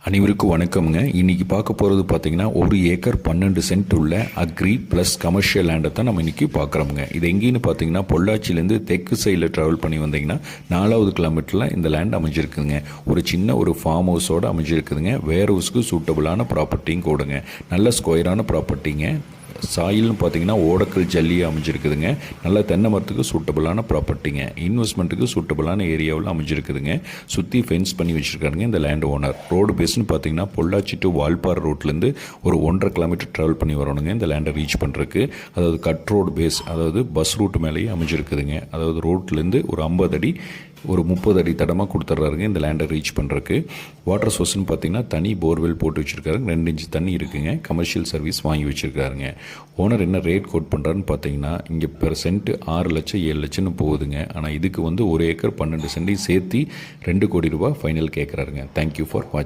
அனைவருக்கும் வணக்கம்ங்க. இன்றைக்கி பார்க்க போகிறது பார்த்திங்கன்னா 1 ஏக்கர் 12 சென்ட் உள்ள அக்ரி ப்ளஸ் கமர்ஷியல் லேண்டை தான் நம்ம இன்றைக்கி பார்க்குறோமுங்க. இது எங்கேன்னு பார்த்தீங்கன்னா பொள்ளாச்சியிலேருந்து தெற்கு சைடில் ட்ராவல் பண்ணி வந்தீங்கன்னா 4வது கிலோமீட்டரில் இந்த லேண்ட் அமைஞ்சிருக்குதுங்க. ஒரு சின்ன ஒரு ஃபார்ம் ஹவுஸோடு அமைஞ்சிருக்குதுங்க. வேர் ஹவுஸ்க்கு சூட்டபுளான ப்ராப்பர்ட்டியும் கூடுங்க. நல்ல ஸ்கொயரான ப்ராப்பர்ட்டிங்க. சாயில்னு பார்த்தீங்கன்னா ஓடக்கல் ஜல்லியாக அமைஞ்சிருக்குதுங்க. நல்ல தென்னை மரத்துக்கு சூட்டபுளான ப்ராப்பர்ட்டிங்க. இன்வெஸ்ட்மெண்ட்டுக்கு சூட்டபுளான ஏரியாவில் அமைஞ்சிருக்குதுங்க. சுற்றி ஃபென்ஸ் பண்ணி வச்சுருக்காருங்க இந்த லேண்ட் ஓனர். ரோடு பேஸ்னு பார்த்தீங்கன்னா பொள்ளாச்சி டு வால்பாறை ரோட்லேருந்து ஒரு 1.5 கிலோமீட்டர் ட்ராவல் பண்ணி வரணுங்க இந்த லேண்டை ரீச் பண்ணுறதுக்கு. அதாவது கட் ரோடு பேஸ், அதாவது பஸ் ரூட் மேலேயே அமைஞ்சிருக்குதுங்க. அதாவது ரோட்லேருந்து ஒரு 50 அடி ஒரு 30 அடி தடமாக கொடுத்துட்றாருங்க இந்த லேண்டை ரீச் பண்ணுறதுக்கு. வாட்டர் சோர்ஸ்னு பார்த்தீங்கன்னா தனி போர்வெல் போட்டு வச்சுருக்காரு. 2 இன்ச் தண்ணி இருக்குங்க. கமர்ஷியல் சர்வீஸ் வாங்கி வச்சுருக்காருங்க. ஓனர் என்ன ரேட் கோட் பண்ணுறாருன்னு பார்த்தீங்கன்னா இங்கே பெர் சென்ட் 6 லட்சம் 7 லட்சம்னு போகுதுங்க. ஆனால் இதுக்கு 1 ஏக்கர் 12 சென்டையும் சேர்த்து 2 கோடி ரூபா ஃபைனல் கேட்குறாருங்க. தேங்க்யூ ஃபார் வாட்சிங்.